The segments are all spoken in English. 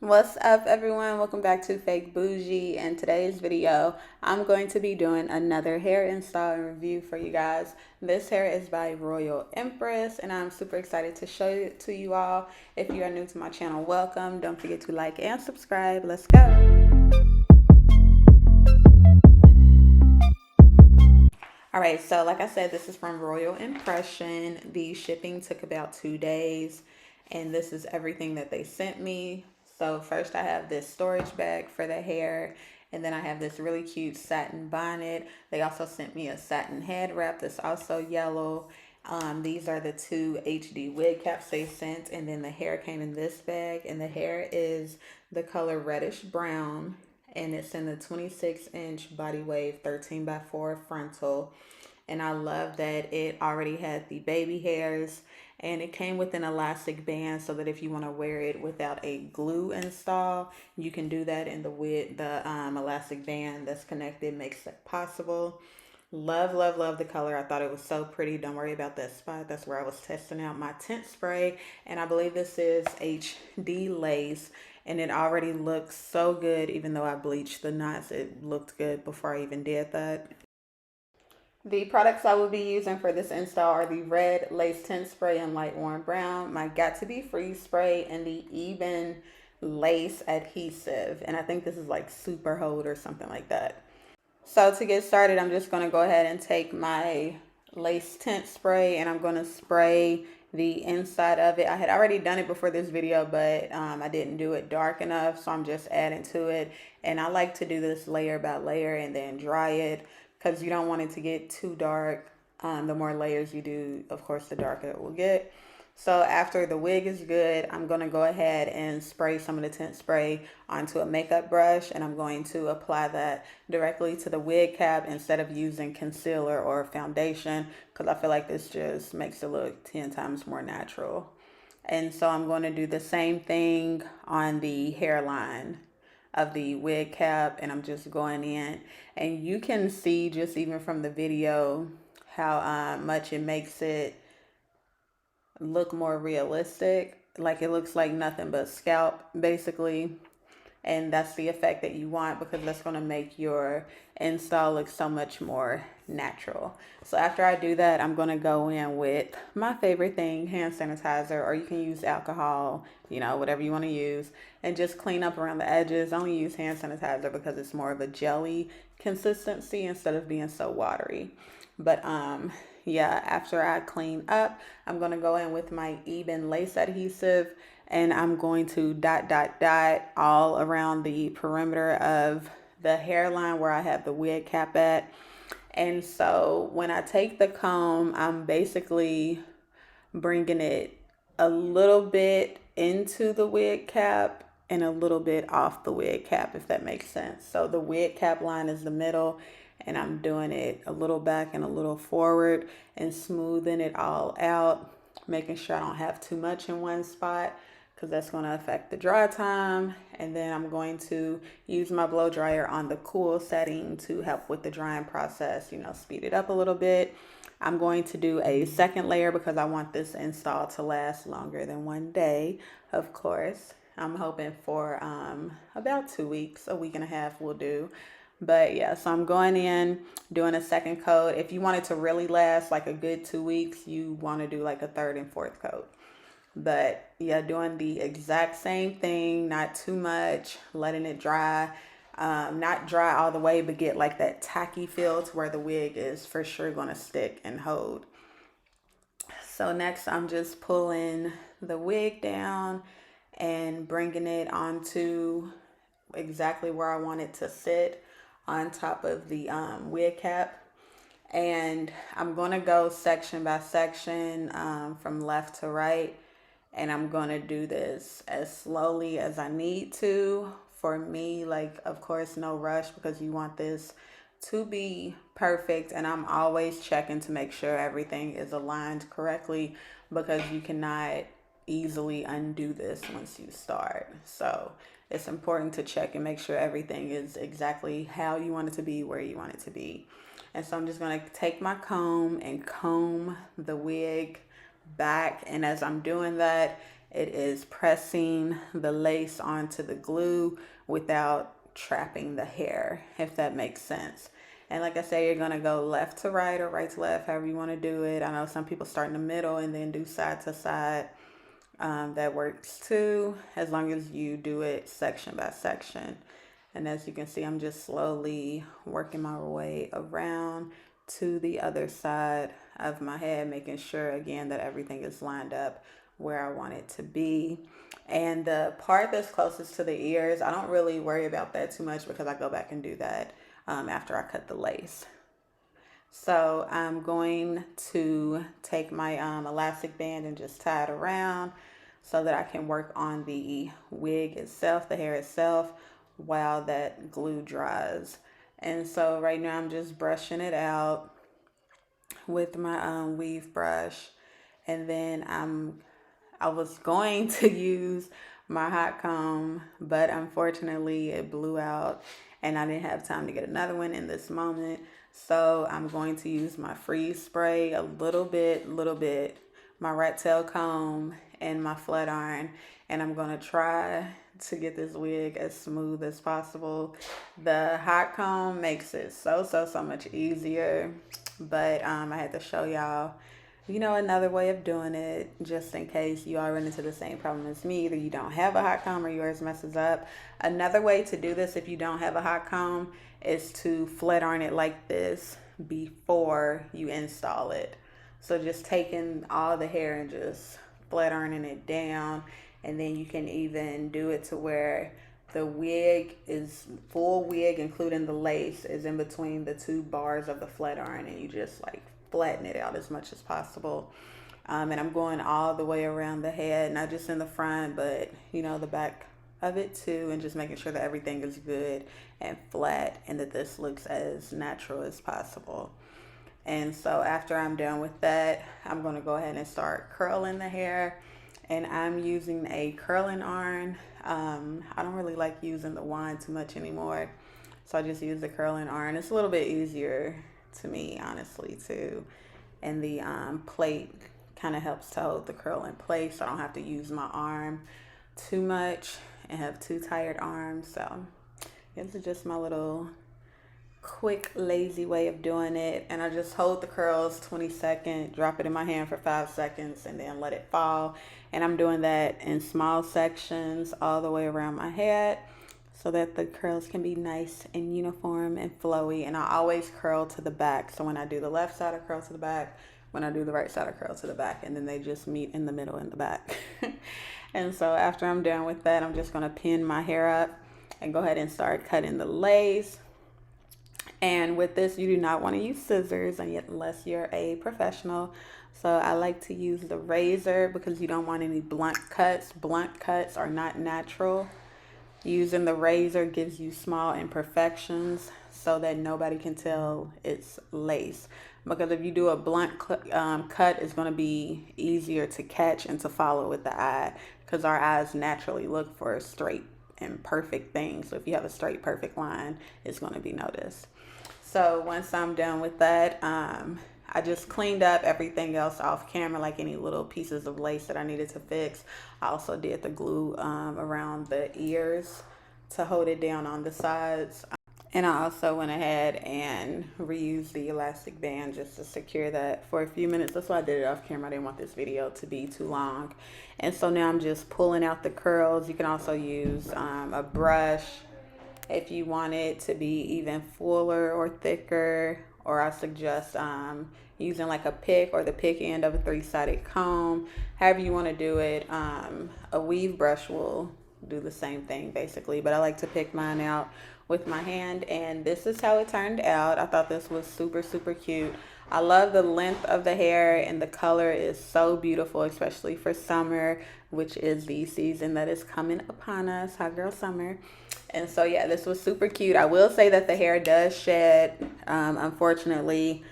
What's up, everyone? Welcome back to Fake Bougie. In today's video, I'm going to be doing another hair install and review for you guys. This hair is by Royal Empress, and I'm super excited to show it to you all. If you are new to my channel, welcome. Don't forget to like and subscribe. Let's go. All right, so like I said, this is from Royal Impression. The shipping took about 2 days, and this is everything that they sent me. So first I have this storage bag for the hair, and then I have this really cute satin bonnet. They also sent me a satin head wrap that's also yellow. These are the two HD wig caps they sent, and then the hair came in this bag, and the hair is the color reddish brown, and it's in the 26-inch body wave 13x4 frontal. And I love that it already had the baby hairs, and it came with an elastic band so that if you want to wear it without a glue install, you can do that. In the elastic band that's connected makes it possible. Love, love, love the color. I thought it was so pretty. Don't worry about that spot. That's where I was testing out my tint spray. And I believe this is HD lace. And it already looks so good. Even though I bleached the knots, it looked good before I even did that. The products I will be using for this install are the red lace tint spray in light warm brown, my Got To Be Freeze spray, and the even lace adhesive. And I think this is like super hold or something like that. So to get started, I'm just going to go ahead and take my lace tint spray, and I'm going to spray the inside of it. I had already done it before this video, but I didn't do it dark enough, so I'm just adding to it. And I like to do this layer by layer and then dry it, because you don't want it to get too dark. The more layers you do, of course, the darker it will get. So after the wig is good, I'm going to go ahead and spray some of the tint spray onto a makeup brush, and I'm going to apply that directly to the wig cap instead of using concealer or foundation, because I feel like this just makes it look 10 times more natural. And so I'm going to do the same thing on the hairline of the wig cap, and I'm just going in, and you can see just even from the video how much it makes it look more realistic. Like it looks like nothing but scalp basically, and that's the effect that you want, because that's going to make your install look so much more natural. So after I do that, I'm going to go in with my favorite thing, hand sanitizer, or you can use alcohol, whatever you want to use, and just clean up around the edges. I only use hand sanitizer because it's more of a jelly consistency instead of being so watery. But yeah, after I clean up, I'm going to go in with my even lace adhesive, and I'm going to dot all around the perimeter of the hairline where I have the wig cap at. And so when I take the comb, I'm basically bringing it a little bit into the wig cap and a little bit off the wig cap, if that makes sense. So the wig cap line is the middle, and I'm doing it a little back and a little forward and smoothing it all out, making sure I don't have too much in one spot, because that's going to affect the dry time. And then I'm going to use my blow dryer on the cool setting to help with the drying process, speed it up a little bit. I'm going to do a second layer because I want this install to last longer than 1 day, of course. I'm hoping for about 2 weeks, a week and a half will do. But yeah, so I'm going in, doing a second coat. If you want it to really last like a good 2 weeks, you want to do like a third and fourth coat. But yeah, doing the exact same thing, not too much, letting it dry. Not dry all the way, but get like that tacky feel to where the wig is for sure going to stick and hold. So next I'm just pulling the wig down and bringing it onto exactly where I want it to sit on top of the wig cap. And I'm going to go section by section from left to right. And I'm going to do this as slowly as I need to. For me, like, of course, no rush, because you want this to be perfect. And I'm always checking to make sure everything is aligned correctly, because you cannot easily undo this once you start. So it's important to check and make sure everything is exactly how you want it to be, where you want it to be. And so I'm just going to take my comb and comb the wig back, and as I'm doing that, it is pressing the lace onto the glue without trapping the hair, if that makes sense. And like I say, you're gonna go left to right or right to left, however you want to do it. I know some people start in the middle and then do side to side. That works too, as long as you do it section by section. And as you can see, I'm just slowly working my way around to the other side of my head, making sure again that everything is lined up where I want it to be. And the part that's closest to the ears, I don't really worry about that too much because I go back and do that after I cut the lace. So I'm going to take my elastic band and just tie it around so that I can work on the wig itself, the hair itself, while that glue dries. And so right now I'm just brushing it out with my weave brush. And then I was going to use my hot comb, but unfortunately it blew out and I didn't have time to get another one in this moment. So I'm going to use my freeze spray a little bit, my rat tail comb and my flat iron, and I'm gonna try to get this wig as smooth as possible. The hot comb makes it so much easier, but I had to show y'all, you know, another way of doing it, just in case you all run into the same problem as me. Either you don't have a hot comb or yours messes up. Another way to do this if you don't have a hot comb is to flat iron it like this before you install it. So just taking all the hair and just flat ironing it down, and then you can even do it to where the wig is full wig, including the lace, is in between the two bars of the flat iron, and you just like flatten it out as much as possible. And I'm going all the way around the head, not just in the front, but you know, the back of it too, and just making sure that everything is good and flat and that this looks as natural as possible. And so after I'm done with that, I'm going to go ahead and start curling the hair, and I'm using a curling iron. I don't really like using the wand too much anymore, so I just use the curling iron. It's a little bit easier to me, honestly, too. And the plate kind of helps to hold the curl in place, so I don't have to use my arm too much and have too tired arms. So this is just my little quick, lazy way of doing it. And I just hold the curls 20 seconds, drop it in my hand for 5 seconds, and then let it fall. And I'm doing that in small sections all the way around my head so that the curls can be nice and uniform and flowy. And I always curl to the back. So when I do the left side, I curl to the back. When I do the right side, I curl to the back. And then they just meet in the middle in the back. And so after I'm done with that, I'm just going to pin my hair up and go ahead and start cutting the lace. And with this, you do not want to use scissors unless you're a professional. So I like to use the razor because you don't want any blunt cuts. Blunt cuts are not natural. Using the razor gives you small imperfections so that nobody can tell it's lace. Because if you do a blunt cut, it's going to be easier to catch and to follow with the eye, because our eyes naturally look for straight and perfect things. So if you have a straight, perfect line, it's going to be noticed. So once I'm done with that, I just cleaned up everything else off camera, like any little pieces of lace that I needed to fix. I also did the glue around the ears to hold it down on the sides. And I also went ahead and reused the elastic band just to secure that for a few minutes. That's why I did it off camera. I didn't want this video to be too long. And so now I'm just pulling out the curls. You can also use a brush if you want it to be even fuller or thicker, or I suggest using like a pick or the pick end of a 3-sided comb. However you want to do it. A weave brush will do the same thing basically, but I like to pick mine out with my hand, and this is how it turned out. I thought this was super cute. I love the length of the hair, and the color is so beautiful, especially for summer, which is the season that is coming upon us, hot girl summer. And so yeah, this was super cute. I will say that the hair does shed. Unfortunately,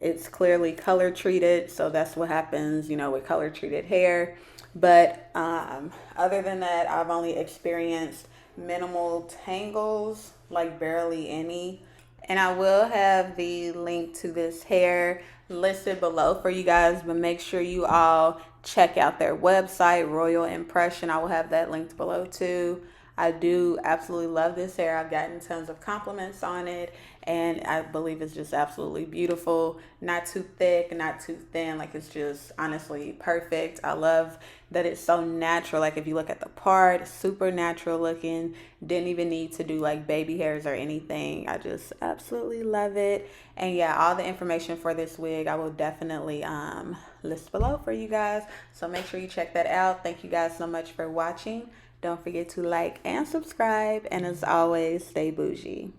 it's clearly color treated, so that's what happens, you know, with color treated hair. But other than that, I've only experienced minimal tangles, like barely any. And I will have the link to this hair listed below for you guys, but make sure you all check out their website, Royal Impression. I will have that linked below too. I do absolutely love this hair. I've gotten tons of compliments on it, and I believe it's just absolutely beautiful. Not too thick, not too thin. Like, it's just honestly perfect. I love that it's so natural. Like, if you look at the part, super natural looking. Didn't even need to do like baby hairs or anything. I just absolutely love it. And yeah, all the information for this wig I will definitely list below for you guys. So make sure you check that out. Thank you guys so much for watching. Don't forget to like and subscribe. And as always, stay bougie.